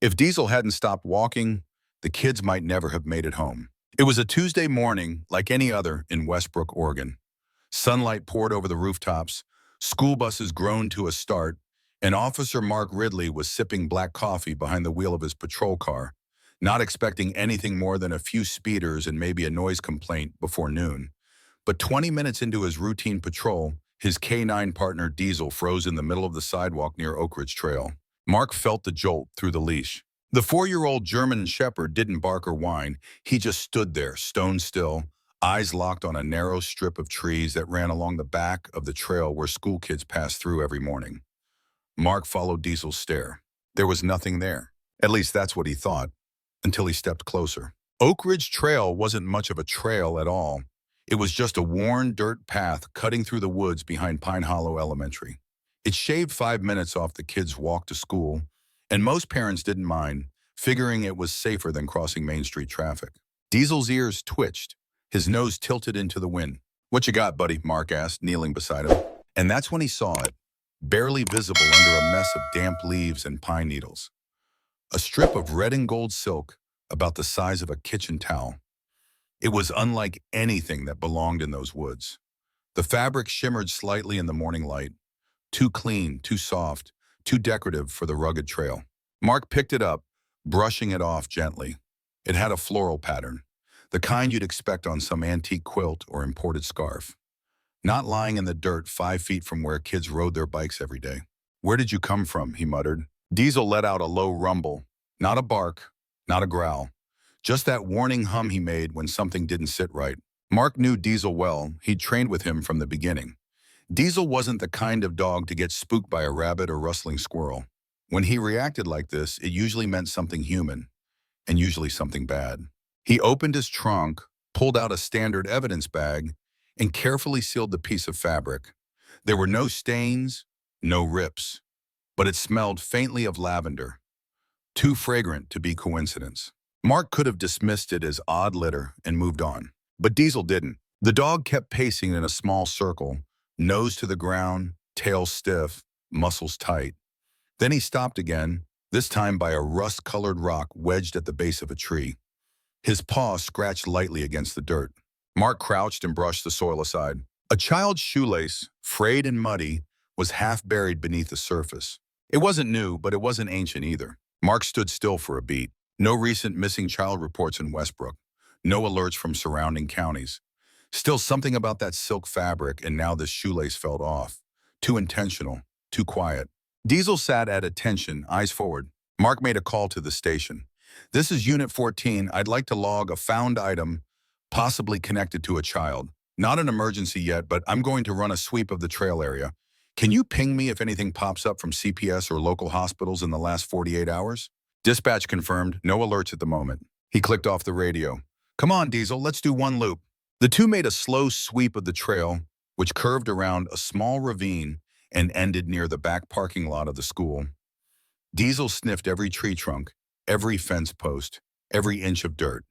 If Diesel hadn't stopped walking, the kids might never have made it home. It was a Tuesday morning like any other in Westbrook, Oregon. Sunlight poured over the rooftops, school buses groaned to a start, and Officer Mark Ridley was sipping black coffee behind the wheel of his patrol car, not expecting anything more than a few speeders and maybe a noise complaint before noon. But 20 minutes into his routine patrol, his K9 partner Diesel froze in the middle of the sidewalk near Oak Ridge Trail. Mark felt the jolt through the leash. The 4-year-old German Shepherd didn't bark or whine. He just stood there, stone still, eyes locked on a narrow strip of trees that ran along the back of the trail where school kids passed through every morning. Mark followed Diesel's stare. There was nothing there. At least that's what he thought, until he stepped closer. Oak Ridge Trail wasn't much of a trail at all. It was just a worn dirt path cutting through the woods behind Pine Hollow Elementary. It shaved 5 minutes off the kids' walk to school, and most parents didn't mind, figuring it was safer than crossing Main Street traffic. Diesel's ears twitched, his nose tilted into the wind. "What you got, buddy?" Mark asked, kneeling beside him. And that's when he saw it, barely visible under a mess of damp leaves and pine needles. A strip of red and gold silk about the size of a kitchen towel. It was unlike anything that belonged in those woods. The fabric shimmered slightly in the morning light, too clean, too soft, too decorative for the rugged trail. Mark picked it up, brushing it off gently. It had a floral pattern, the kind you'd expect on some antique quilt or imported scarf. Not lying in the dirt 5 feet from where kids rode their bikes every day. "Where did you come from?" he muttered. Diesel let out a low rumble, not a bark, not a growl. Just that warning hum he made when something didn't sit right. Mark knew Diesel well. He'd trained with him from the beginning. Diesel wasn't the kind of dog to get spooked by a rabbit or rustling squirrel. When he reacted like this, it usually meant something human, and usually something bad. He opened his trunk, pulled out a standard evidence bag, and carefully sealed the piece of fabric. There were no stains, no rips, but it smelled faintly of lavender, too fragrant to be coincidence. Mark could have dismissed it as odd litter and moved on, but Diesel didn't. The dog kept pacing in a small circle, nose to the ground, tail stiff, muscles tight. Then he stopped again, this time by a rust-colored rock wedged at the base of a tree. His paw scratched lightly against the dirt. Mark crouched and brushed the soil aside. A child's shoelace, frayed and muddy, was half buried beneath the surface. It wasn't new, but it wasn't ancient either. Mark stood still for a beat. No recent missing child reports in Westbrook. No alerts from surrounding counties. Still something about that silk fabric, and now this shoelace felt off. Too intentional, too quiet. Diesel sat at attention, eyes forward. Mark made a call to the station. "This is Unit 14. I'd like to log a found item, possibly connected to a child. Not an emergency yet, but I'm going to run a sweep of the trail area. Can you ping me if anything pops up from CPS or local hospitals in the last 48 hours? "Dispatch confirmed. No alerts at the moment." He clicked off the radio. "Come on, Diesel, let's do one loop." The two made a slow sweep of the trail, which curved around a small ravine and ended near the back parking lot of the school. Diesel sniffed every tree trunk, every fence post, every inch of dirt.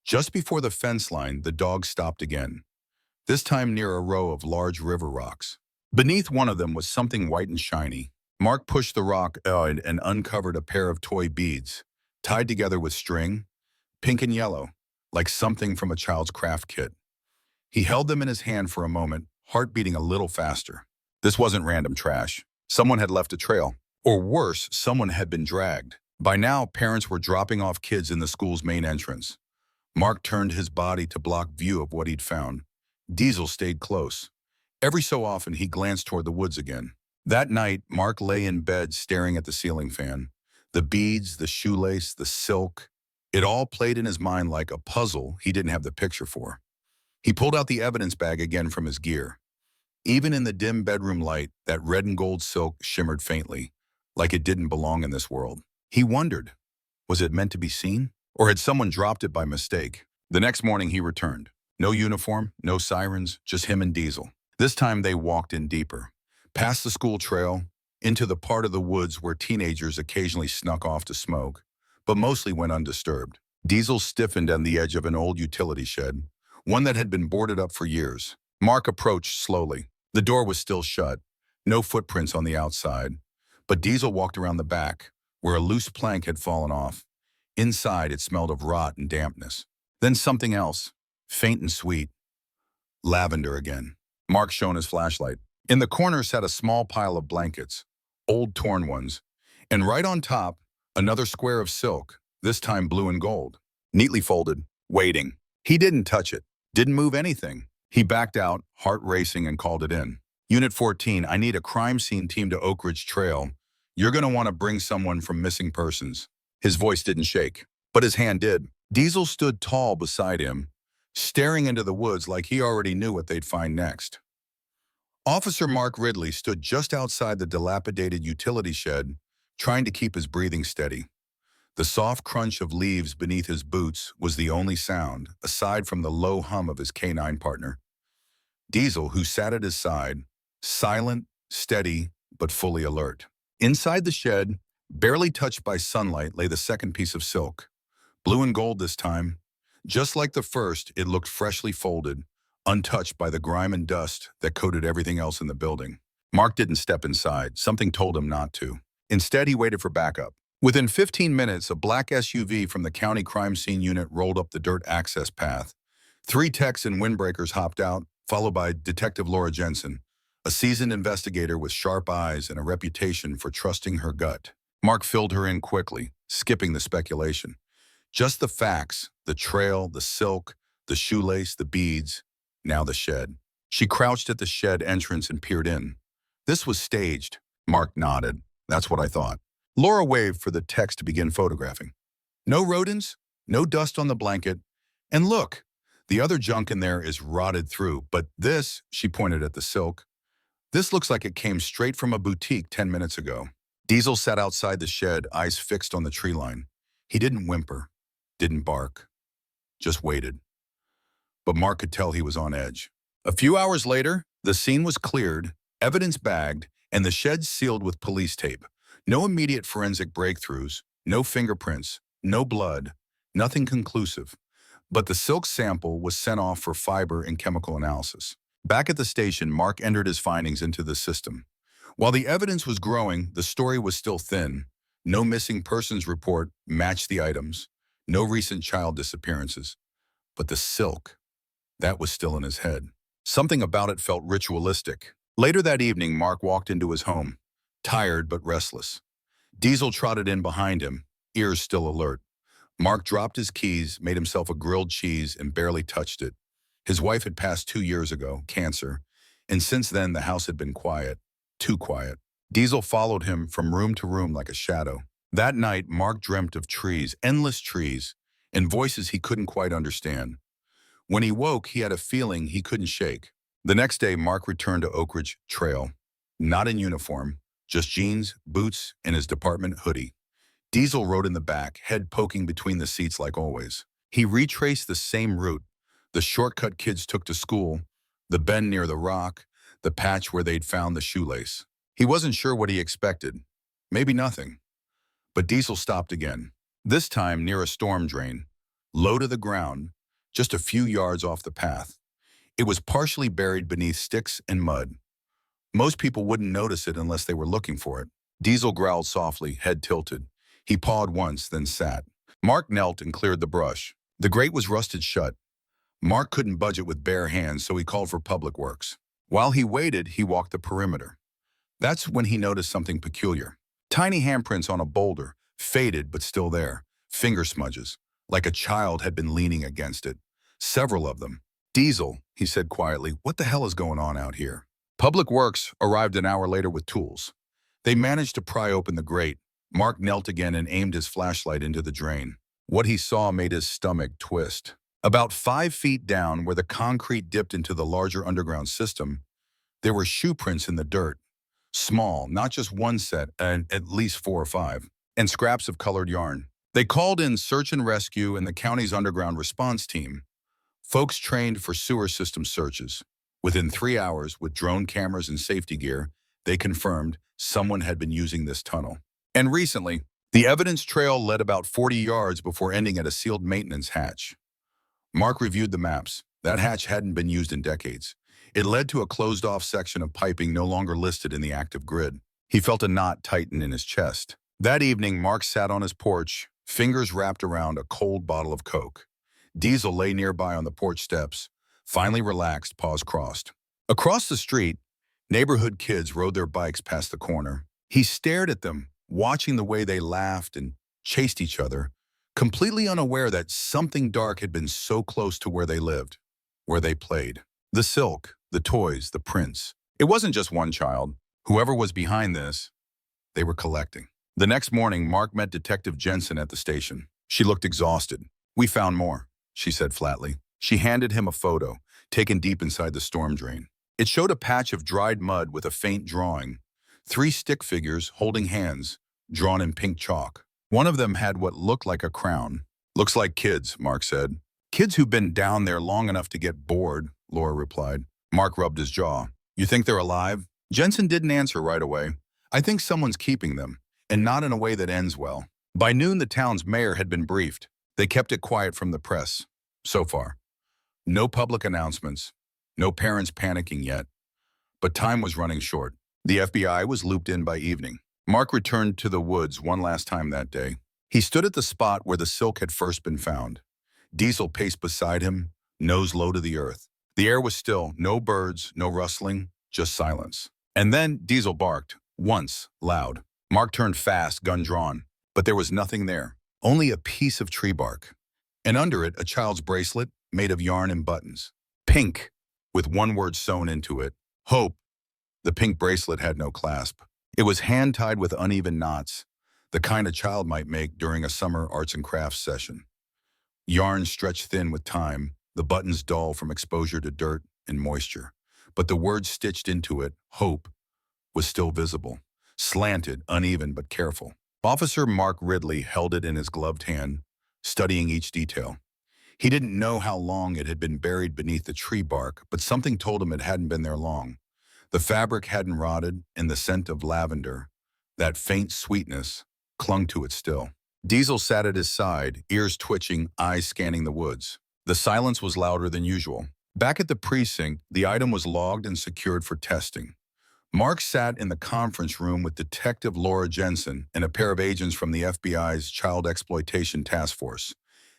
Just before the fence line, the dog stopped again, this time near a row of large river rocks. Beneath one of them was something white and shiny. Mark pushed the rock out and uncovered a pair of toy beads, tied together with string, pink and yellow, like something from a child's craft kit. He held them in his hand for a moment, heart beating a little faster. This wasn't random trash. Someone had left a trail. Or worse, someone had been dragged. By now, parents were dropping off kids in the school's main entrance. Mark turned his body to block view of what he'd found. Diesel stayed close. Every so often, he glanced toward the woods again. That night, Mark lay in bed staring at the ceiling fan. The beads, the shoelace, the silk, it all played in his mind like a puzzle he didn't have the picture for. He pulled out the evidence bag again from his gear. Even in the dim bedroom light, that red and gold silk shimmered faintly, like it didn't belong in this world. He wondered, was it meant to be seen? Or had someone dropped it by mistake? The next morning he returned. No uniform, no sirens, just him and Diesel. This time they walked in deeper, past the school trail, into the part of the woods where teenagers occasionally snuck off to smoke, but mostly went undisturbed. Diesel stiffened on the edge of an old utility shed, one that had been boarded up for years. Mark approached slowly. The door was still shut, no footprints on the outside, but Diesel walked around the back, where a loose plank had fallen off. Inside, it smelled of rot and dampness. Then something else, faint and sweet. Lavender again. Mark shone his flashlight. In the corner sat a small pile of blankets, old torn ones, and right on top, another square of silk, this time blue and gold, neatly folded, waiting. He didn't touch it, didn't move anything. He backed out, heart racing, and called it in. Unit 14, I need a crime scene team to Oak Ridge Trail. You're going to want to bring someone from missing persons. His voice didn't shake, but his hand did. Diesel stood tall beside him, staring into the woods like he already knew what they'd find next. Officer Mark Ridley stood just outside the dilapidated utility shed, trying to keep his breathing steady. The soft crunch of leaves beneath his boots was the only sound, aside from the low hum of his canine partner. Diesel, who sat at his side, silent, steady, but fully alert. Inside the shed, barely touched by sunlight, lay the second piece of silk. Blue and gold this time. Just like the first, it looked freshly folded, untouched by the grime and dust that coated everything else in the building. Mark didn't step inside. Something told him not to. Instead, he waited for backup. Within 15 minutes, a black SUV from the county crime scene unit rolled up the dirt access path. 3 techs and windbreakers hopped out, followed by Detective Laura Jensen, a seasoned investigator with sharp eyes and a reputation for trusting her gut. Mark filled her in quickly, skipping the speculation. Just the facts, the trail, the silk, the shoelace, the beads, now the shed. She crouched at the shed entrance and peered in. This was staged. Mark nodded. That's what I thought. Laura waved for the techs to begin photographing. No rodents, no dust on the blanket. And look, the other junk in there is rotted through, but this, she pointed at the silk, this looks like it came straight from a boutique 10 minutes ago. Diesel sat outside the shed, eyes fixed on the tree line. He didn't whimper, didn't bark, just waited. But Mark could tell he was on edge. A few hours later, the scene was cleared, evidence bagged, and the shed sealed with police tape. No immediate forensic breakthroughs, no fingerprints, no blood, nothing conclusive. But the silk sample was sent off for fiber and chemical analysis. Back at the station, Mark entered his findings into the system. While the evidence was growing, the story was still thin. No missing persons report matched the items, no recent child disappearances. But the silk, that was still in his head. Something about it felt ritualistic. Later that evening, Mark walked into his home, tired but restless. Diesel trotted in behind him, ears still alert. Mark dropped his keys, made himself a grilled cheese, and barely touched it. His wife had passed 2 years ago, cancer, and since then the house had been quiet, too quiet. Diesel followed him from room to room like a shadow. That night, Mark dreamt of trees, endless trees, and voices he couldn't quite understand. When he woke, he had a feeling he couldn't shake. The next day, Mark returned to Oak Ridge Trail, not in uniform, just jeans, boots, and his department hoodie. Diesel rode in the back, head poking between the seats like always. He retraced the same route, the shortcut kids took to school, the bend near the rock, the patch where they'd found the shoelace. He wasn't sure what he expected. Maybe nothing. But Diesel stopped again, this time near a storm drain, low to the ground, just a few yards off the path. It was partially buried beneath sticks and mud. Most people wouldn't notice it unless they were looking for it. Diesel growled softly, head tilted. He pawed once, then sat. Mark knelt and cleared the brush. The grate was rusted shut. Mark couldn't budge it with bare hands, so he called for Public Works. While he waited, he walked the perimeter. That's when he noticed something peculiar. Tiny handprints on a boulder, faded but still there. Finger smudges, like a child had been leaning against it. Several of them. Diesel, he said quietly, what the hell is going on out here? Public Works arrived an hour later with tools. They managed to pry open the grate. Mark knelt again and aimed his flashlight into the drain. What he saw made his stomach twist. About 5 feet down, where the concrete dipped into the larger underground system, there were shoe prints in the dirt. Small, not just one set, and at least 4 or 5, and scraps of colored yarn. They called in search and rescue and the county's underground response team, folks trained for sewer system searches. Within 3 hours, with drone cameras and safety gear, they confirmed someone had been using this tunnel. And recently, the evidence trail led about 40 yards before ending at a sealed maintenance hatch. Mark reviewed the maps. That hatch hadn't been used in decades. It led to a closed-off section of piping no longer listed in the active grid. He felt a knot tighten in his chest. That evening, Mark sat on his porch, fingers wrapped around a cold bottle of Coke. Diesel lay nearby on the porch steps, finally relaxed, paws crossed. Across the street, neighborhood kids rode their bikes past the corner. He stared at them, watching the way they laughed and chased each other, completely unaware that something dark had been so close to where they lived, where they played. The silk, the toys, the prints. It wasn't just one child. Whoever was behind this, they were collecting. The next morning, Mark met Detective Jensen at the station. She looked exhausted. "We found more," she said flatly. She handed him a photo, taken deep inside the storm drain. It showed a patch of dried mud with a faint drawing. 3 stick figures holding hands, drawn in pink chalk. One of them had what looked like a crown. "Looks like kids," Mark said. "Kids who've been down there long enough to get bored," Laura replied. Mark rubbed his jaw. "You think they're alive?" Jensen didn't answer right away. "I think someone's keeping them, and not in a way that ends well." By noon, the town's mayor had been briefed. They kept it quiet from the press. So far. No public announcements. No parents panicking yet. But time was running short. The FBI was looped in by evening. Mark returned to the woods one last time that day. He stood at the spot where the silk had first been found. Diesel paced beside him, nose low to the earth. The air was still, no birds, no rustling, just silence. And then Diesel barked, once, loud. Mark turned fast, gun drawn, but there was nothing there, only a piece of tree bark. And under it, a child's bracelet made of yarn and buttons. Pink, with one word sewn into it, hope. The pink bracelet had no clasp. It was hand-tied with uneven knots, the kind a child might make during a summer arts and crafts session. Yarn stretched thin with time, the buttons dull from exposure to dirt and moisture. But the word stitched into it, hope, was still visible. Slanted, uneven, but careful. Officer Mark Ridley held it in his gloved hand, studying each detail. He didn't know how long it had been buried beneath the tree bark, but something told him it hadn't been there long. The fabric hadn't rotted, and the scent of lavender, that faint sweetness, clung to it still. Diesel sat at his side, ears twitching, eyes scanning the woods. The silence was louder than usual. Back at the precinct, the item was logged and secured for testing. Mark sat in the conference room with Detective Laura Jensen and a pair of agents from the FBI's Child Exploitation Task Force.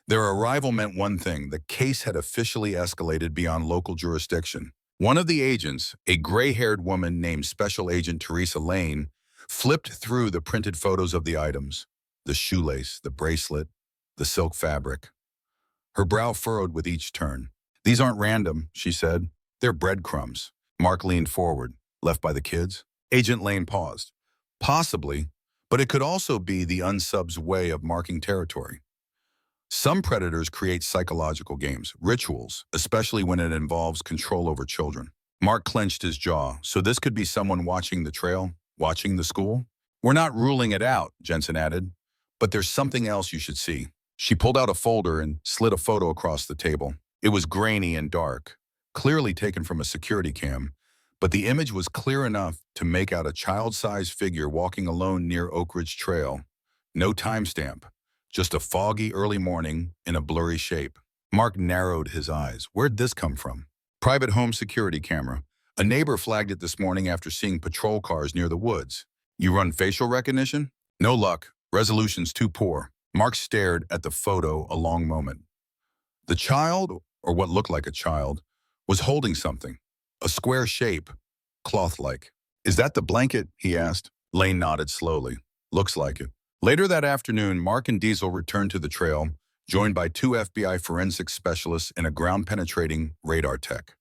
Their arrival meant one thing: the case had officially escalated beyond local jurisdiction. One of the agents, a gray-haired woman named Special Agent Teresa Lane, flipped through the printed photos of the items: the shoelace, the bracelet, the silk fabric. Her brow furrowed with each turn. "These aren't random," she said. "They're breadcrumbs." Mark leaned forward. "Left by the kids?" Agent Lane paused. "Possibly, but it could also be the unsub's way of marking territory. Some predators create psychological games, rituals, especially when it involves control over children." Mark clenched his jaw. "So this could be someone watching the trail, watching the school?" "We're not ruling it out," Jensen added, "but there's something else you should see." She pulled out a folder and slid a photo across the table. It was grainy and dark, clearly taken from a security cam, but the image was clear enough to make out a child-sized figure walking alone near Oak Ridge Trail. No timestamp, just a foggy early morning in a blurry shape. Mark narrowed his eyes. Where'd this come from? Private home security camera. A neighbor flagged it this morning after seeing patrol cars near the woods. "You run facial recognition?" "No luck. Resolution's too poor." Mark stared at the photo a long moment. The child, or what looked like a child, was holding something. A square shape, cloth-like. "Is that the blanket?" he asked. Lane nodded slowly. "Looks like it." Later that afternoon, Mark and Diesel returned to the trail, joined by 2 FBI forensics specialists and a ground-penetrating radar tech.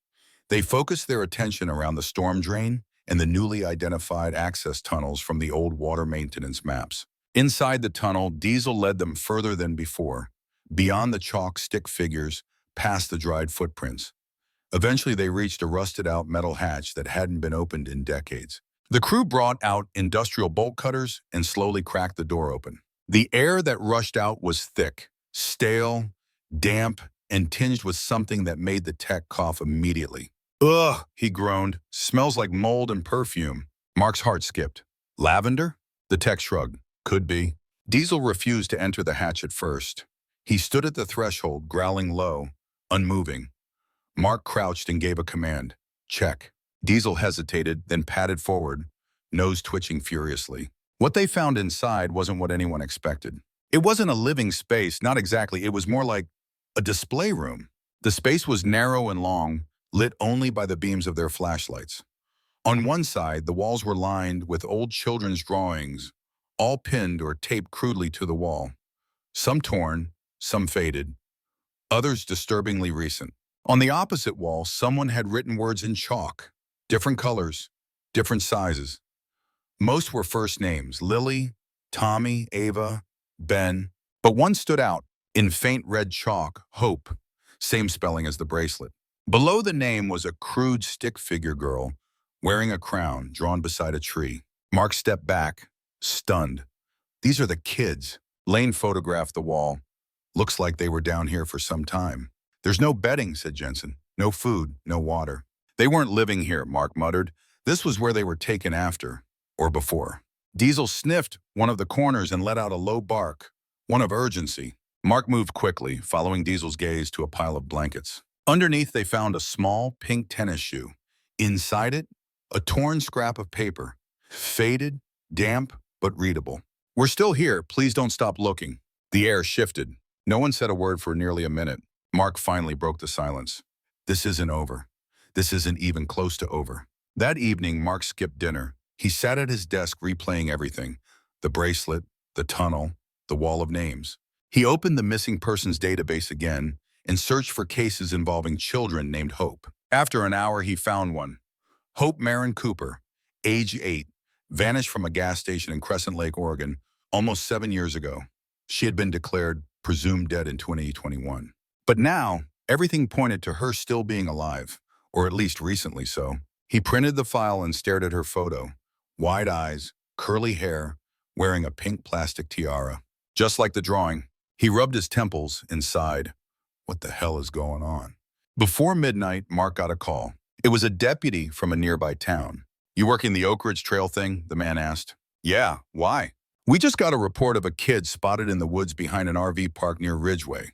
They focused their attention around the storm drain and the newly identified access tunnels from the old water maintenance maps. Inside the tunnel, Diesel led them further than before, beyond the chalk stick figures, past the dried footprints. Eventually, they reached a rusted-out metal hatch that hadn't been opened in decades. The crew brought out industrial bolt cutters and slowly cracked the door open. The air that rushed out was thick, stale, damp, and tinged with something that made the tech cough immediately. "Ugh," he groaned. "Smells like mold and perfume." Mark's heart skipped. "Lavender?" The tech shrugged. "Could be." Diesel refused to enter the hatch at first. He stood at the threshold, growling low, unmoving. Mark crouched and gave a command. "Check." Diesel hesitated, then padded forward, nose twitching furiously. What they found inside wasn't what anyone expected. It wasn't a living space, not exactly. It was more like a display room. The space was narrow and long, lit only by the beams of their flashlights. On one side, the walls were lined with old children's drawings, all pinned or taped crudely to the wall. Some torn, some faded, others disturbingly recent. On the opposite wall, someone had written words in chalk, different colors, different sizes. Most were first names, Lily, Tommy, Ava, Ben, but one stood out in faint red chalk, Hope, same spelling as the bracelet. Below the name was a crude stick figure girl wearing a crown drawn beside a tree. Mark stepped back, stunned. These are the kids. Lane photographed the wall. Looks like they were down here for some time. There's no bedding, said Jensen. No food, no water. They weren't living here, Mark muttered. This was where they were taken after, or before. Diesel sniffed one of the corners and let out a low bark, one of urgency. Mark moved quickly, following Diesel's gaze to a pile of blankets. Underneath, they found a small pink tennis shoe. Inside it, a torn scrap of paper, faded, damp, but readable. We're still here. Please don't stop looking. The air shifted. No one said a word for nearly a minute. Mark finally broke the silence. This isn't over. This isn't even close to over. That evening, Mark skipped dinner. He sat at his desk replaying everything. The bracelet, the tunnel, the wall of names. He opened the missing persons database again and searched for cases involving children named Hope. After an hour, he found one. Hope Marin Cooper, age 8, vanished from a gas station in Crescent Lake, Oregon, almost 7 years ago. She had been declared presumed dead in 2021. But now, everything pointed to her still being alive, or at least recently so. He printed the file and stared at her photo. Wide eyes, curly hair, wearing a pink plastic tiara. Just like the drawing. He rubbed his temples and sighed. What the hell is going on? Before midnight, Mark got a call. It was a deputy from a nearby town. You working the Oak Ridge Trail thing? The man asked. Yeah, why? We just got a report of a kid spotted in the woods behind an RV park near Ridgeway.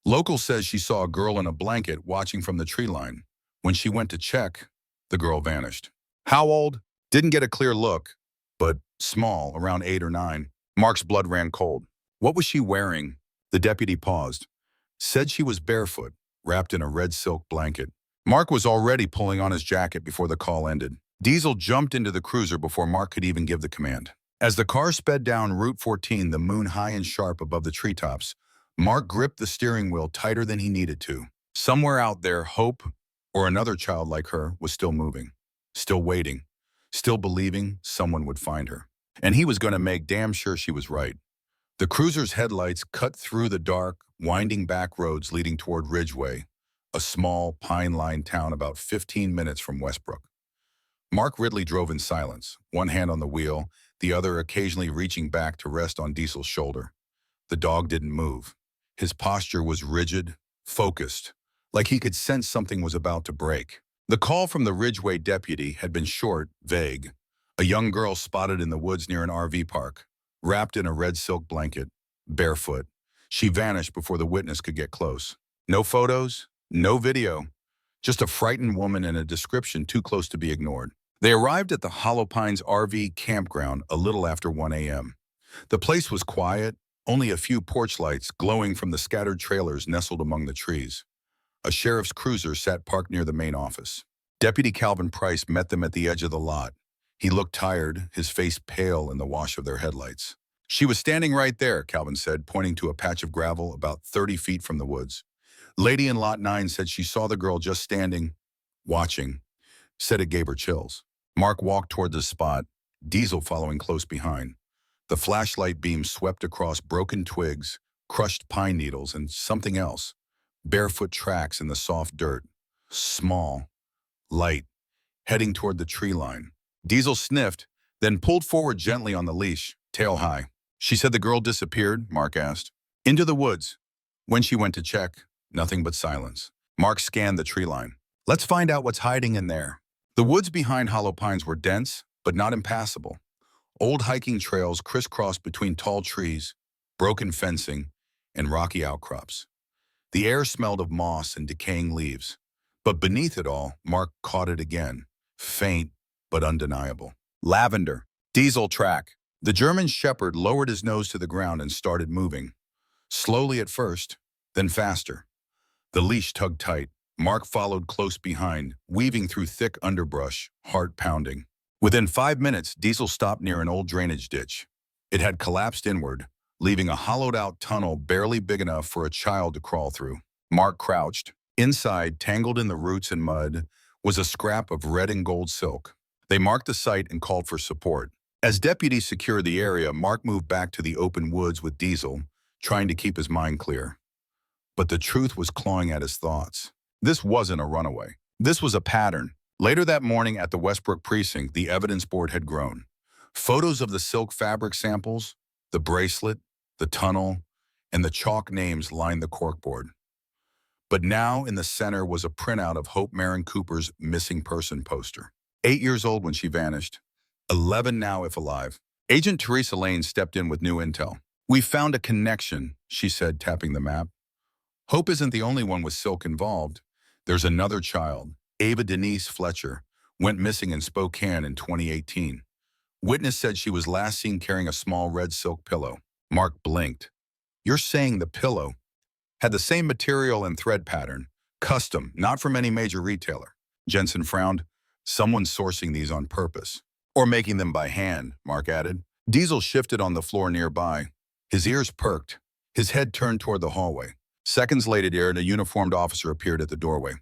Local says she saw a girl in a blanket watching from the tree line. When she went to check, the girl vanished. How old? Didn't get a clear look, but small, around 8 or 9. Mark's blood ran cold. What was she wearing? The deputy paused. Said she was barefoot, wrapped in a red silk blanket. Mark was already pulling on his jacket before the call ended. Diesel jumped into the cruiser before Mark could even give the command. As the car sped down Route 14, the moon high and sharp above the treetops, Mark gripped the steering wheel tighter than he needed to. Somewhere out there, Hope, or another child like her, was still moving, still waiting, still believing someone would find her. And he was going to make damn sure she was right. The cruiser's headlights cut through the dark, winding back roads leading toward Ridgeway, a small, pine-lined town about 15 minutes from Westbrook. Mark Ridley drove in silence, one hand on the wheel, the other occasionally reaching back to rest on Diesel's shoulder. The dog didn't move. His posture was rigid, focused, like he could sense something was about to break. The call from the Ridgeway deputy had been short, vague. A young girl spotted in the woods near an RV park, wrapped in a red silk blanket, barefoot. She vanished before the witness could get close. No photos, no video, just a frightened woman and a description too close to be ignored. They arrived at the Hollow Pines RV campground a little after 1 a.m. The place was quiet, only a few porch lights glowing from the scattered trailers nestled among the trees. A sheriff's cruiser sat parked near the main office. Deputy Calvin Price met them at the edge of the lot. He looked tired, his face pale in the wash of their headlights. She was standing right there, Calvin said, pointing to a patch of gravel about 30 feet from the woods. Lady in Lot 9 said she saw the girl just standing, watching, said it gave her chills. Mark walked toward the spot, Diesel following close behind. The flashlight beam swept across broken twigs, crushed pine needles, and something else. Barefoot tracks in the soft dirt. Small, light, heading toward the tree line. Diesel sniffed, then pulled forward gently on the leash, tail high. She said the girl disappeared, Mark asked. Into the woods. When she went to check, nothing but silence. Mark scanned the tree line. Let's find out what's hiding in there. The woods behind Hollow Pines were dense, but not impassable. Old hiking trails crisscrossed between tall trees, broken fencing, and rocky outcrops. The air smelled of moss and decaying leaves. But beneath it all, Mark caught it again, faint but undeniable. Lavender. Diesel track. The German shepherd lowered his nose to the ground and started moving, slowly at first, then faster. The leash tugged tight. Mark followed close behind, weaving through thick underbrush, heart pounding. Within 5 minutes, Diesel stopped near an old drainage ditch. It had collapsed inward, leaving a hollowed-out tunnel barely big enough for a child to crawl through. Mark crouched. Inside, tangled in the roots and mud, was a scrap of red and gold silk. They marked the site and called for support. As deputies secured the area, Mark moved back to the open woods with Diesel, trying to keep his mind clear. But the truth was clawing at his thoughts. This wasn't a runaway. This was a pattern. Later that morning at the Westbrook precinct, the evidence board had grown. Photos of the silk fabric samples, the bracelet, the tunnel, and the chalk names lined the corkboard. But now in the center was a printout of Hope Marin Cooper's missing person poster. 8 years old when she vanished. 11 now if alive. Agent Teresa Lane stepped in with new intel. "We found a connection," she said, tapping the map. "Hope isn't the only one with silk involved. There's another child, Ava Denise Fletcher, went missing in Spokane in 2018. Witness said she was last seen carrying a small red silk pillow." Mark blinked. "You're saying the pillow had the same material and thread pattern, custom, not from any major retailer?" Jensen frowned. "Someone's sourcing these on purpose. Or making them by hand," Mark added. Diesel shifted on the floor nearby. His ears perked. His head turned toward the hallway. Seconds later, a uniformed officer appeared at the doorway.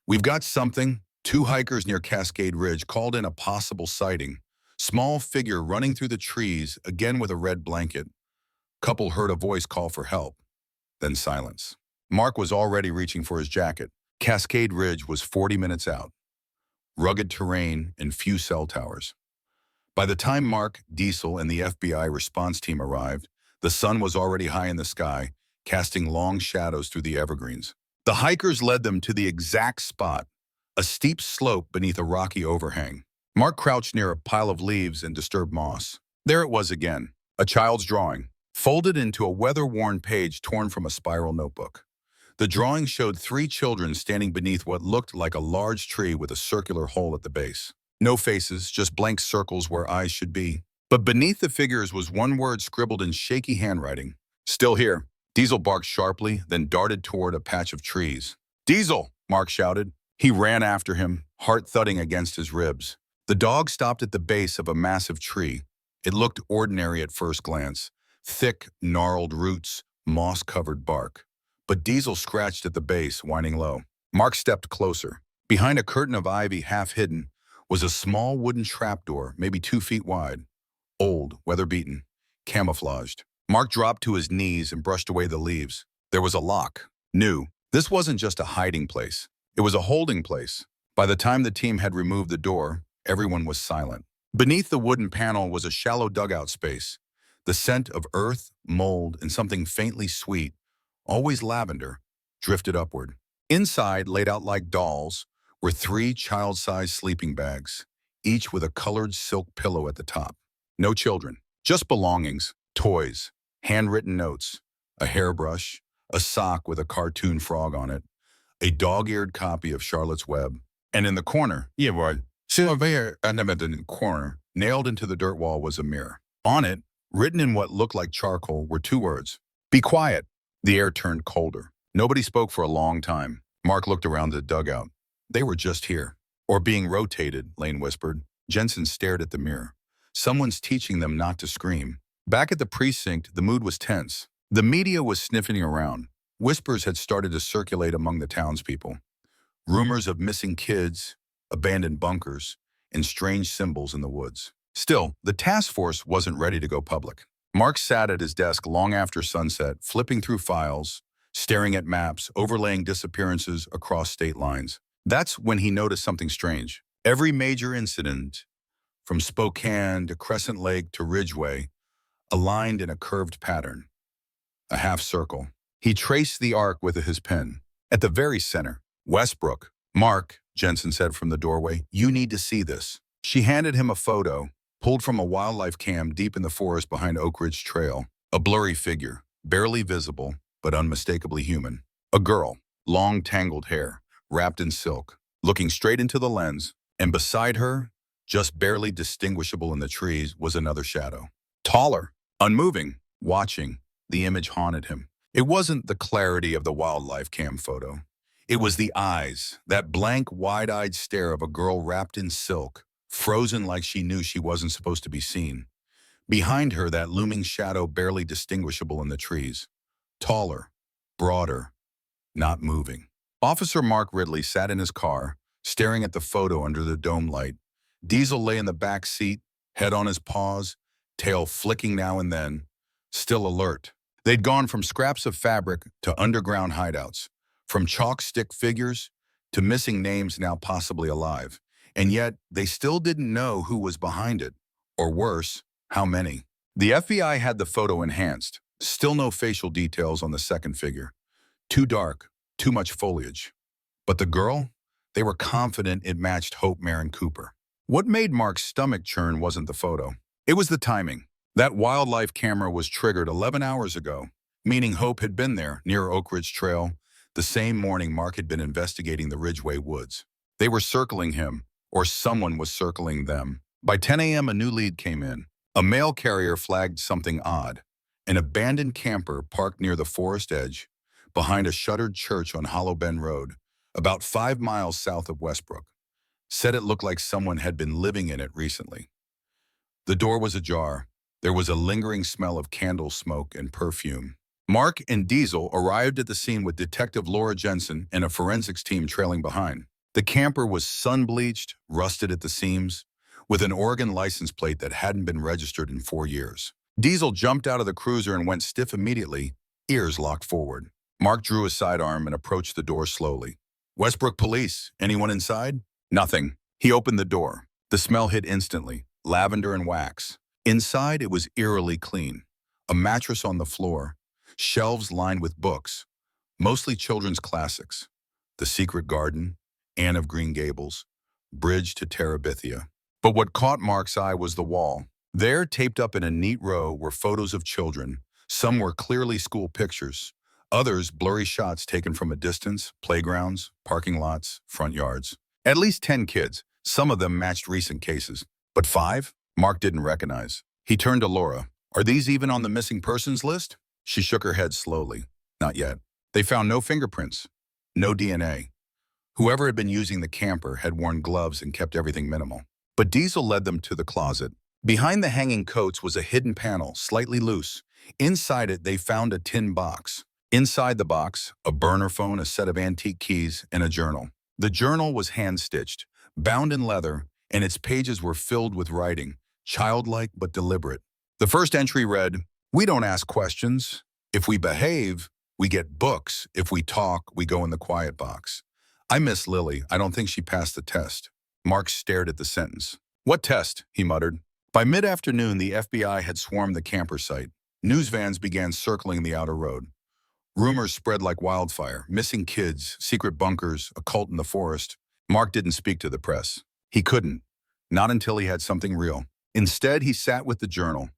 "We've got something." 2 hikers near Cascade Ridge called in a possible sighting. Small figure running through the trees, again with a red blanket. Couple heard a voice call for help. Then silence. Mark was already reaching for his jacket. Cascade Ridge was 40 minutes out. Rugged terrain and few cell towers. By the time Mark, Diesel, and the FBI response team arrived, the sun was already high in the sky, casting long shadows through the evergreens. The hikers led them to the exact spot, a steep slope beneath a rocky overhang. Mark crouched near a pile of leaves and disturbed moss. There it was again, a child's drawing, folded into a weather-worn page torn from a spiral notebook. The drawing showed 3 children standing beneath what looked like a large tree with a circular hole at the base. No faces, just blank circles where eyes should be. But beneath the figures was one word scribbled in shaky handwriting. "Still here." Diesel barked sharply, then darted toward a patch of trees. "Diesel!" Mark shouted. He ran after him, heart thudding against his ribs. The dog stopped at the base of a massive tree. It looked ordinary at first glance. Thick, gnarled roots, moss-covered bark. But Diesel scratched at the base, whining low. Mark stepped closer. Behind a curtain of ivy half hidden was a small wooden trapdoor, maybe 2 feet wide. Old, weather-beaten, camouflaged. Mark dropped to his knees and brushed away the leaves. There was a lock. New. This wasn't just a hiding place. It was a holding place. By the time the team had removed the door, everyone was silent. Beneath the wooden panel was a shallow dugout space. The scent of earth, mold, and something faintly sweet, always lavender, drifted upward. Inside, laid out like dolls, were 3 child-sized sleeping bags, each with a colored silk pillow at the top. No children, just belongings, toys, handwritten notes, a hairbrush, a sock with a cartoon frog on it, a dog-eared copy of Charlotte's Web, and in the corner, nailed into the dirt wall was a mirror. On it, written in what looked like charcoal, were 2 words. "Be quiet." The air turned colder. Nobody spoke for a long time. Mark looked around the dugout. They were just here. "Or being rotated," Lane whispered. Jensen stared at the mirror. "Someone's teaching them not to scream." Back at the precinct, the mood was tense. The media was sniffing around. Whispers had started to circulate among the townspeople. Rumors of missing kids, abandoned bunkers, and strange symbols in the woods. Still, the task force wasn't ready to go public. Mark sat at his desk long after sunset, flipping through files, staring at maps, overlaying disappearances across state lines. That's when he noticed something strange. Every major incident, from Spokane to Crescent Lake to Ridgeway, aligned in a curved pattern, a half circle. He traced the arc with his pen. At the very center, Westbrook. "Mark," Jensen said from the doorway, "you need to see this." She handed him a photo, pulled from a wildlife cam deep in the forest behind Oak Ridge Trail. A blurry figure, barely visible, but unmistakably human. A girl, long tangled hair, wrapped in silk, looking straight into the lens, and beside her, just barely distinguishable in the trees, was another shadow. Taller, unmoving, watching. The image haunted him. It wasn't the clarity of the wildlife cam photo. It was the eyes, that blank, wide-eyed stare of a girl wrapped in silk, frozen like she knew she wasn't supposed to be seen. Behind her, that looming shadow barely distinguishable in the trees. Taller, broader, not moving. Officer Mark Ridley sat in his car, staring at the photo under the dome light. Diesel lay in the back seat, head on his paws, tail flicking now and then, still alert. They'd gone from scraps of fabric to underground hideouts, from chalk stick figures to missing names now possibly alive. And yet, they still didn't know who was behind it, or worse, how many. The FBI had the photo enhanced, still no facial details on the second figure. Too dark, too much foliage. But the girl? They were confident it matched Hope Marin Cooper. What made Mark's stomach churn wasn't the photo. It was the timing. That wildlife camera was triggered 11 hours ago, meaning Hope had been there, near Oak Ridge Trail, the same morning Mark had been investigating the Ridgeway Woods. They were circling him, or someone was circling them. By 10 a.m., a new lead came in. A mail carrier flagged something odd. An abandoned camper parked near the forest edge, behind a shuttered church on Hollow Bend Road, about 5 miles south of Westbrook. Said it looked like someone had been living in it recently. The door was ajar. There was a lingering smell of candle smoke and perfume. Mark and Diesel arrived at the scene with Detective Laura Jensen and a forensics team trailing behind. The camper was sun-bleached, rusted at the seams, with an Oregon license plate that hadn't been registered in 4 years. Diesel jumped out of the cruiser and went stiff immediately, ears locked forward. Mark drew a sidearm and approached the door slowly. "Westbrook Police, anyone inside?" Nothing. He opened the door. The smell hit instantly, lavender and wax. Inside, it was eerily clean. A mattress on the floor, shelves lined with books, mostly children's classics. The Secret Garden, Anne of Green Gables, Bridge to Terabithia. But what caught Mark's eye was the wall. There, taped up in a neat row, were photos of children. Some were clearly school pictures. Others, blurry shots taken from a distance, playgrounds, parking lots, front yards. At least 10 kids. Some of them matched recent cases. But 5? Mark didn't recognize. He turned to Laura. "Are these even on the missing persons list?" She shook her head slowly. "Not yet. They found no fingerprints, no DNA. Whoever had been using the camper had worn gloves and kept everything minimal." But Diesel led them to the closet. Behind the hanging coats was a hidden panel, slightly loose. Inside it, they found a tin box. Inside the box, a burner phone, a set of antique keys, and a journal. The journal was hand-stitched, bound in leather, and its pages were filled with writing, childlike but deliberate. The first entry read, "We don't ask questions. If we behave, we get books. If we talk, we go in the quiet box. I miss Lily. I don't think she passed the test." Mark stared at the sentence. "What test?" he muttered. By mid-afternoon, the FBI had swarmed the camper site. News vans began circling the outer road. Rumors spread like wildfire. Missing kids, secret bunkers, a cult in the forest. Mark didn't speak to the press. He couldn't. Not until he had something real. Instead, he sat with the journal.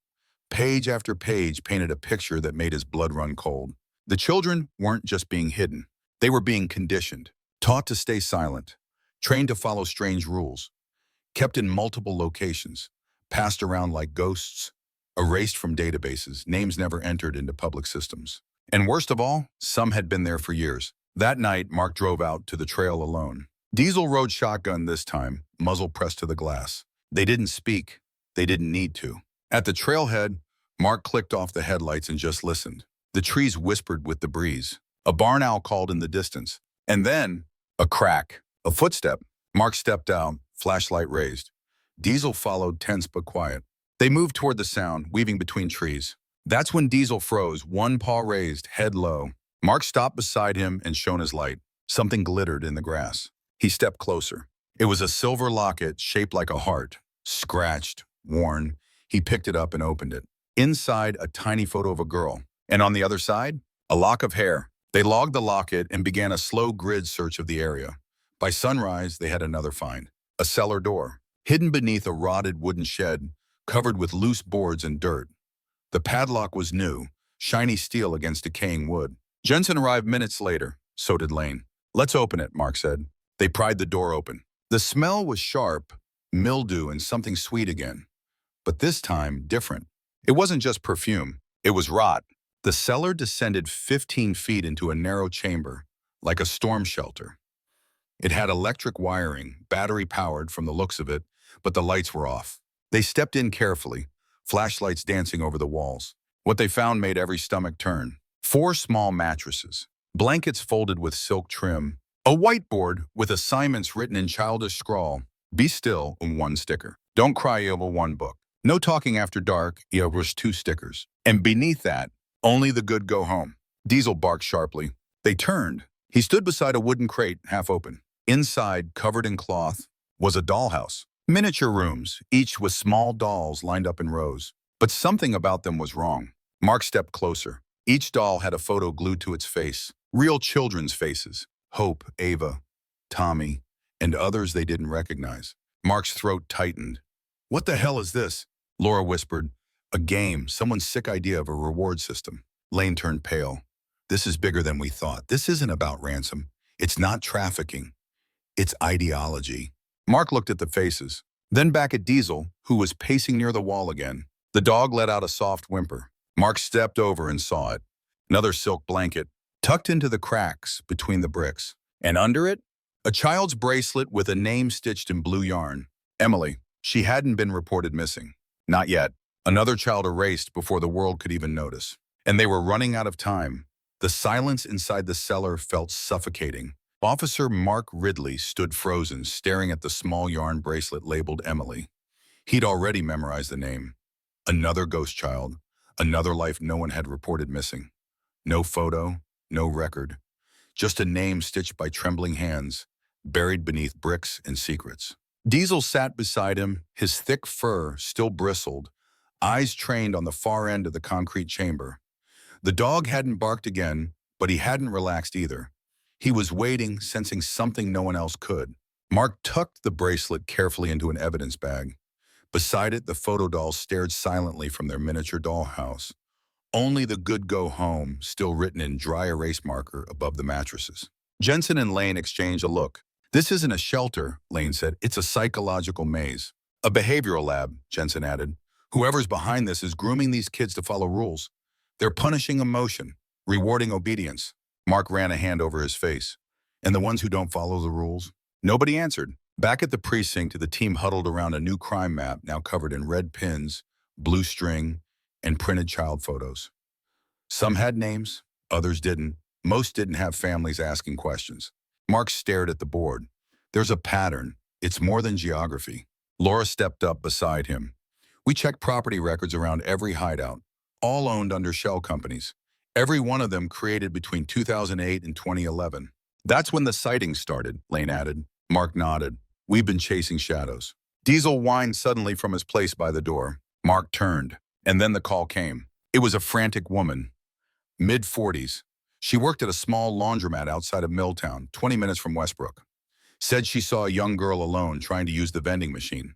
Page after page painted a picture that made his blood run cold. The children weren't just being hidden. They were being conditioned, taught to stay silent, trained to follow strange rules, kept in multiple locations, passed around like ghosts, erased from databases, names never entered into public systems. And worst of all, some had been there for years. That night, Mark drove out to the trail alone. Diesel rode shotgun this time, muzzle pressed to the glass. They didn't speak. They didn't need to. At the trailhead, Mark clicked off the headlights and just listened. The trees whispered with the breeze. A barn owl called in the distance. And then, a crack, a footstep. Mark stepped out, flashlight raised. Diesel followed, tense but quiet. They moved toward the sound, weaving between trees. That's when Diesel froze, one paw raised, head low. Mark stopped beside him and shone his light. Something glittered in the grass. He stepped closer. It was a silver locket shaped like a heart, scratched, worn. He picked it up and opened it. Inside, a tiny photo of a girl. And on the other side, a lock of hair. They logged the locket and began a slow grid search of the area. By sunrise, they had another find. A cellar door, hidden beneath a rotted wooden shed, covered with loose boards and dirt. The padlock was new, shiny steel against decaying wood. Jensen arrived minutes later. So did Lane. "Let's open it," Mark said. They pried the door open. The smell was sharp, mildew and something sweet again. But this time, different. It wasn't just perfume, it was rot. The cellar descended 15 feet into a narrow chamber, like a storm shelter. It had electric wiring, battery-powered from the looks of it, but the lights were off. They stepped in carefully, flashlights dancing over the walls. What they found made every stomach turn. 4 small mattresses, blankets folded with silk trim, a whiteboard with assignments written in childish scrawl. Be still, 1 sticker. Don't cry over 1 book. No talking after dark, was 2 stickers. And beneath that, only the good go home. Diesel barked sharply. They turned. He stood beside a wooden crate, half open. Inside, covered in cloth, was a dollhouse. Miniature rooms, each with small dolls lined up in rows. But something about them was wrong. Mark stepped closer. Each doll had a photo glued to its face. Real children's faces. Hope, Ava, Tommy, and others they didn't recognize. Mark's throat tightened. What the hell is this? Laura whispered. A game, someone's sick idea of a reward system. Lane turned pale. This is bigger than we thought. This isn't about ransom. It's not trafficking. It's ideology. Mark looked at the faces, then back at Diesel, who was pacing near the wall again. The dog let out a soft whimper. Mark stepped over and saw it. Another silk blanket, tucked into the cracks between the bricks. And under it, a child's bracelet with a name stitched in blue yarn. Emily. She hadn't been reported missing. Not yet. Another child erased before the world could even notice. And they were running out of time. The silence inside the cellar felt suffocating. Officer Mark Ridley stood frozen, staring at the small yarn bracelet labeled Emily. He'd already memorized the name. Another ghost child, another life no one had reported missing. No photo, no record. Just a name stitched by trembling hands, buried beneath bricks and secrets. Diesel sat beside him, his thick fur still bristled, eyes trained on the far end of the concrete chamber. The dog hadn't barked again, but he hadn't relaxed either. He was waiting, sensing something no one else could. Mark tucked the bracelet carefully into an evidence bag. Beside it, the photo dolls stared silently from their miniature dollhouse. Only the good go home, still written in dry erase marker above the mattresses. Jensen and Lane exchanged a look. This isn't a shelter, Lane said. It's a psychological maze. A behavioral lab, Jensen added. Whoever's behind this is grooming these kids to follow rules. They're punishing emotion, rewarding obedience. Mark ran a hand over his face. And the ones who don't follow the rules? Nobody answered. Back at the precinct, the team huddled around a new crime map now covered in red pins, blue string, and printed child photos. Some had names, others didn't. Most didn't have families asking questions. Mark stared at the board. There's a pattern. It's more than geography. Laura stepped up beside him. We checked property records around every hideout, all owned under shell companies. Every one of them created between 2008 and 2011. That's when the sightings started, Lane added. Mark nodded. We've been chasing shadows. Diesel whined suddenly from his place by the door. Mark turned, and then the call came. It was a frantic woman, mid-40s. She worked at a small laundromat outside of Milltown, 20 minutes from Westbrook. Said she saw a young girl alone trying to use the vending machine.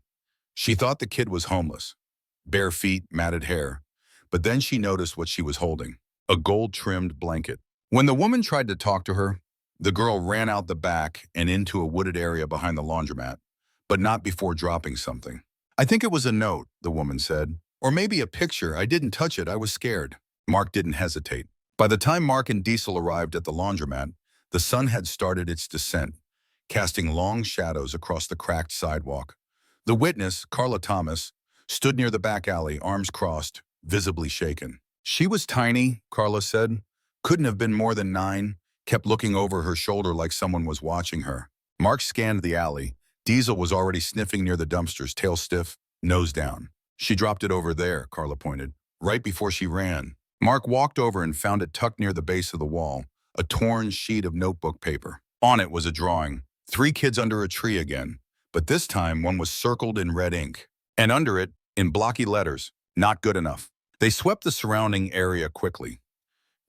She thought the kid was homeless. Bare feet, matted hair. But then she noticed what she was holding. A gold-trimmed blanket. When the woman tried to talk to her, the girl ran out the back and into a wooded area behind the laundromat, but not before dropping something. I think it was a note, the woman said. Or maybe a picture. I didn't touch it. I was scared. Mark didn't hesitate. By the time Mark and Diesel arrived at the laundromat, the sun had started its descent, casting long shadows across the cracked sidewalk. The witness, Carla Thomas, stood near the back alley, arms crossed, visibly shaken. She was tiny, Carla said. Couldn't have been more than 9, kept looking over her shoulder like someone was watching her. Mark scanned the alley. Diesel was already sniffing near the dumpsters, tail stiff, nose down. She dropped it over there, Carla pointed, right before she ran. Mark walked over and found it tucked near the base of the wall, a torn sheet of notebook paper. On it was a drawing. 3 kids under a tree again, but this time one was circled in red ink. And under it, in blocky letters, not good enough. They swept the surrounding area quickly.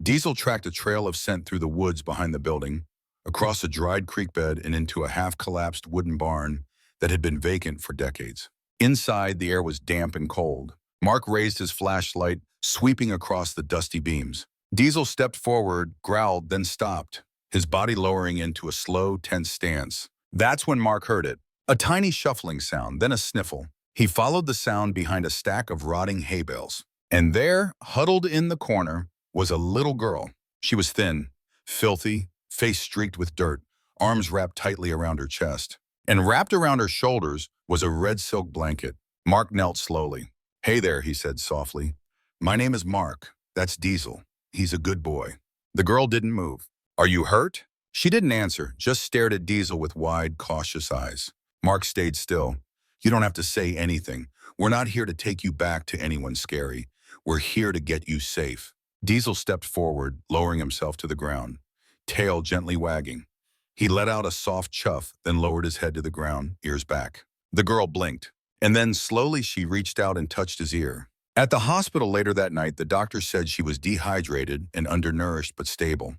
Diesel tracked a trail of scent through the woods behind the building, across a dried creek bed and into a half-collapsed wooden barn that had been vacant for decades. Inside, the air was damp and cold. Mark raised his flashlight, sweeping across the dusty beams. Diesel stepped forward, growled, then stopped, his body lowering into a slow, tense stance. That's when Mark heard it. A tiny shuffling sound, then a sniffle. He followed the sound behind a stack of rotting hay bales. And there, huddled in the corner, was a little girl. She was thin, filthy, face streaked with dirt, arms wrapped tightly around her chest. And wrapped around her shoulders was a red silk blanket. Mark knelt slowly. "Hey there," he said softly. "My name is Mark. That's Diesel. He's a good boy." The girl didn't move. "Are you hurt?" She didn't answer, just stared at Diesel with wide, cautious eyes. Mark stayed still. "You don't have to say anything. We're not here to take you back to anyone scary. We're here to get you safe." Diesel stepped forward, lowering himself to the ground, tail gently wagging. He let out a soft chuff, then lowered his head to the ground, ears back. The girl blinked, and then slowly she reached out and touched his ear. At the hospital later that night, the doctor said she was dehydrated and undernourished but stable.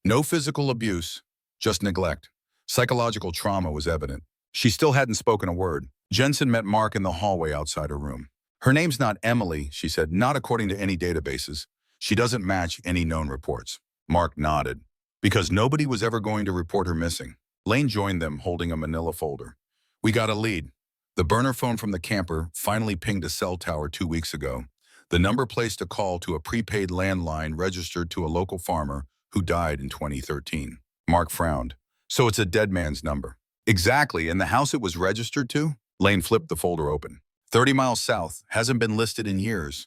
No physical abuse, just neglect. Psychological trauma was evident. She still hadn't spoken a word. Jensen met Mark in the hallway outside her room. "Her name's not Emily," she said, "not according to any databases. She doesn't match any known reports." Mark nodded, because nobody was ever going to report her missing. Lane joined them, holding a manila folder. "We got a lead. The burner phone from the camper finally pinged a cell tower 2 weeks ago. The number placed a call to a prepaid landline registered to a local farmer who died in 2013. Mark frowned. "So it's a dead man's number." "Exactly, and the house it was registered to?" Lane flipped the folder open. 30 miles south, hasn't been listed in years.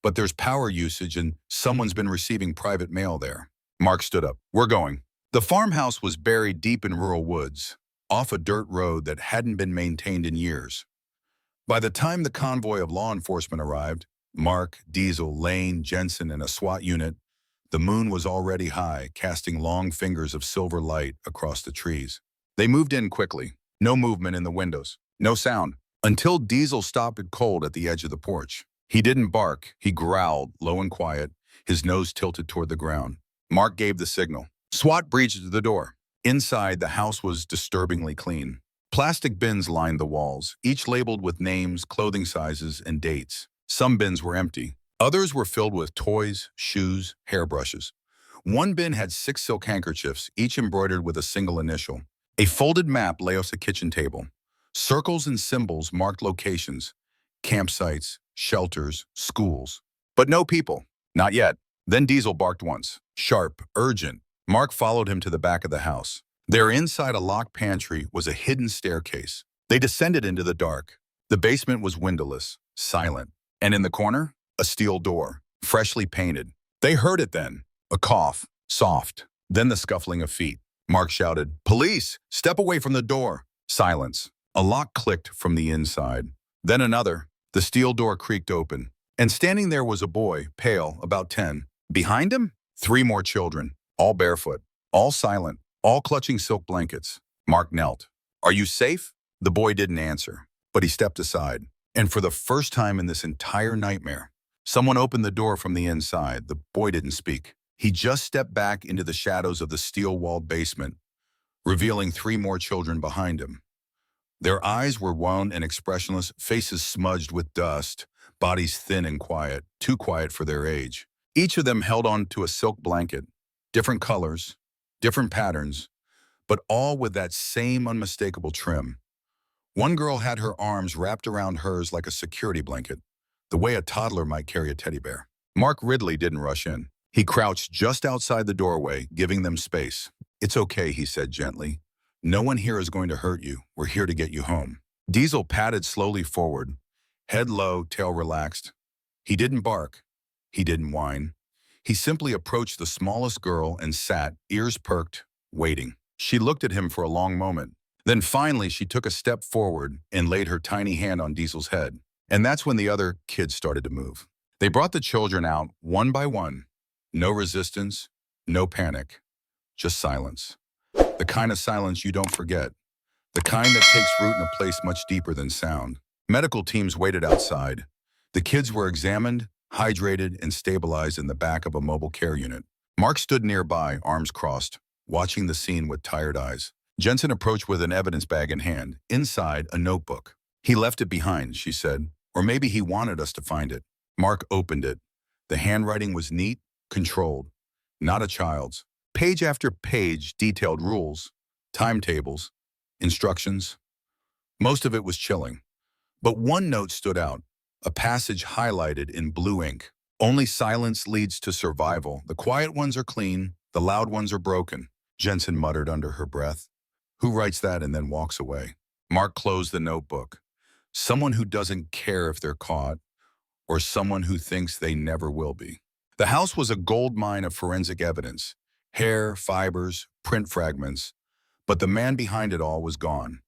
But there's power usage and someone's been receiving private mail there. Mark stood up. "We're going." The farmhouse was buried deep in rural woods, off a dirt road that hadn't been maintained in years. By the time the convoy of law enforcement arrived, Mark, Diesel, Lane, Jensen, and a SWAT unit, the moon was already high, casting long fingers of silver light across the trees. They moved in quickly. No movement in the windows. No sound. Until Diesel stopped it cold at the edge of the porch. He didn't bark. He growled, low and quiet, his nose tilted toward the ground. Mark gave the signal. SWAT breached the door. Inside, the house was disturbingly clean. Plastic bins lined the walls, each labeled with names, clothing sizes, and dates. Some bins were empty. Others were filled with toys, shoes, hairbrushes. One bin had 6 silk handkerchiefs, each embroidered with a single initial. A folded map lay off the kitchen table. Circles and symbols marked locations, campsites, shelters, schools. But no people. Not yet. Then Diesel barked once. Sharp, urgent. Mark followed him to the back of the house. There, inside a locked pantry, was a hidden staircase. They descended into the dark. The basement was windowless, silent. And in the corner, a steel door, freshly painted. They heard it then. A cough, soft. Then the scuffling of feet. Mark shouted, "Police! Step away from the door!" Silence. A lock clicked from the inside. Then another. The steel door creaked open. And standing there was a boy, pale, about 10. Behind him, 3 more children, all barefoot, all silent, all clutching silk blankets. Mark knelt. "Are you safe?" The boy didn't answer, but he stepped aside. And for the first time in this entire nightmare, someone opened the door from the inside. The boy didn't speak. He just stepped back into the shadows of the steel-walled basement, revealing 3 more children behind him. Their eyes were wan and expressionless, faces smudged with dust, bodies thin and quiet, too quiet for their age. Each of them held on to a silk blanket, different colors, different patterns, but all with that same unmistakable trim. One girl had her arms wrapped around hers like a security blanket, the way a toddler might carry a teddy bear. Mark Ridley didn't rush in. He crouched just outside the doorway, giving them space. "It's okay," he said gently. "No one here is going to hurt you. We're here to get you home." Diesel padded slowly forward, head low, tail relaxed. He didn't bark. He didn't whine. He simply approached the smallest girl and sat, ears perked, waiting. She looked at him for a long moment. Then finally, she took a step forward and laid her tiny hand on Diesel's head. And that's when the other kids started to move. They brought the children out one by one. No resistance, no panic, just silence. The kind of silence you don't forget. The kind that takes root in a place much deeper than sound. Medical teams waited outside. The kids were examined, hydrated, and stabilized in the back of a mobile care unit. Mark stood nearby, arms crossed, watching the scene with tired eyes. Jensen approached with an evidence bag in hand. Inside, a notebook. "He left it behind," she said. "Or maybe he wanted us to find it." Mark opened it. The handwriting was neat, controlled, not a child's. Page after page detailed rules, timetables, instructions. Most of it was chilling. But one note stood out, a passage highlighted in blue ink. Only silence leads to survival. The quiet ones are clean, the loud ones are broken, Jensen muttered under her breath. Who writes that and then walks away? Mark closed the notebook. Someone who doesn't care if they're caught, or someone who thinks they never will be. The house was a gold mine of forensic evidence, hair, fibers, print fragments, but the man behind it all was gone.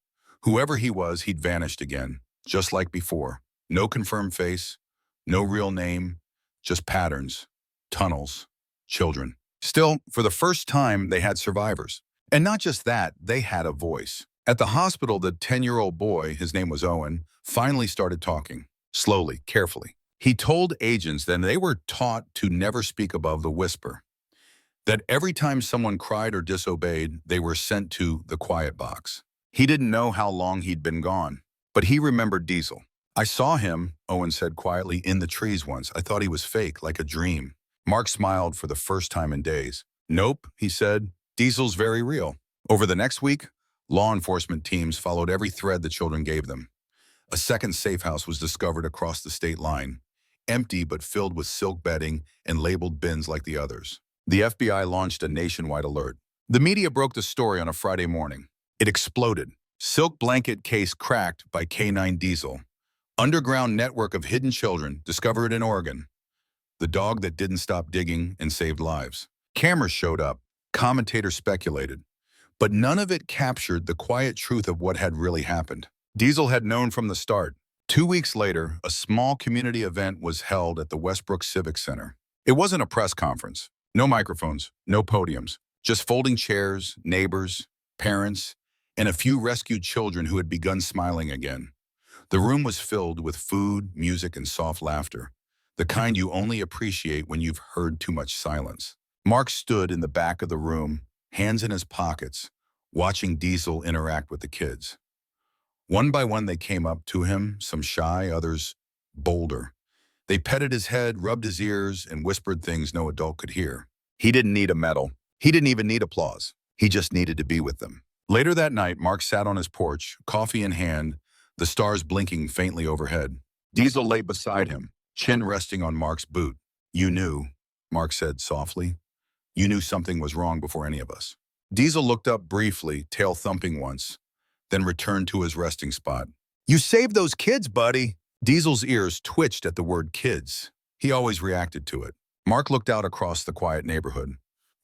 Whoever he was, he'd vanished again, just like before. No confirmed face, no real name, just patterns, tunnels, children. Still, for the first time, they had survivors. And not just that, they had a voice. At the hospital, the 10-year-old boy, his name was Owen, finally started talking, slowly, carefully. He told agents that they were taught to never speak above the whisper, that every time someone cried or disobeyed, they were sent to the quiet box. He didn't know how long he'd been gone, but he remembered Diesel. I saw him, Owen said quietly, in the trees once. I thought he was fake, like a dream. Mark smiled for the first time in days. Nope, he said. Diesel's very real. Over the next week, law enforcement teams followed every thread the children gave them. A second safe house was discovered across the state line, empty but filled with silk bedding and labeled bins like the others. The FBI launched a nationwide alert. The media broke the story on a Friday morning. It exploded. Silk blanket case cracked by K9 Diesel. Underground network of hidden children discovered in Oregon. The dog that didn't stop digging and saved lives. Cameras showed up. Commentators speculated. But none of it captured the quiet truth of what had really happened. Diesel had known from the start. 2 weeks later, a small community event was held at the Westbrook Civic Center. It wasn't a press conference. No microphones, no podiums, just folding chairs, neighbors, parents, and a few rescued children who had begun smiling again. The room was filled with food, music, and soft laughter, the kind you only appreciate when you've heard too much silence. Mark stood in the back of the room, hands in his pockets, watching Diesel interact with the kids. One by one they came up to him, some shy, others bolder. They petted his head, rubbed his ears, and whispered things no adult could hear. He didn't need a medal. He didn't even need applause. He just needed to be with them. Later that night, Mark sat on his porch, coffee in hand, the stars blinking faintly overhead. Diesel lay beside him, chin resting on Mark's boot. You knew, Mark said softly. You knew something was wrong before any of us. Diesel looked up briefly, tail thumping once, then returned to his resting spot. You saved those kids, buddy. Diesel's ears twitched at the word kids. He always reacted to it. Mark looked out across the quiet neighborhood.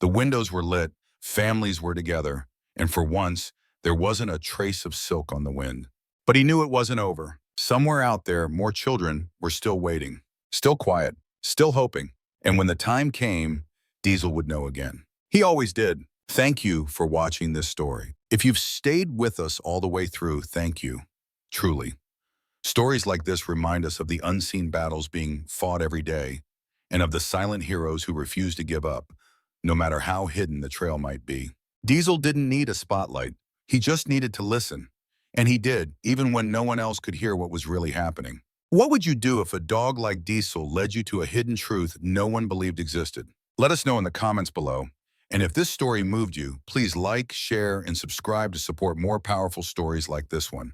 The windows were lit, families were together, and for once, there wasn't a trace of silk on the wind. But he knew it wasn't over. Somewhere out there, more children were still waiting, still quiet, still hoping. And when the time came, Diesel would know again. He always did. Thank you for watching this story. If you've stayed with us all the way through, thank you. Truly. Stories like this remind us of the unseen battles being fought every day and of the silent heroes who refuse to give up, no matter how hidden the trail might be. Diesel didn't need a spotlight. He just needed to listen. And he did, even when no one else could hear what was really happening. What would you do if a dog like Diesel led you to a hidden truth no one believed existed? Let us know in the comments below. And if this story moved you, please like, share, and subscribe to support more powerful stories like this one.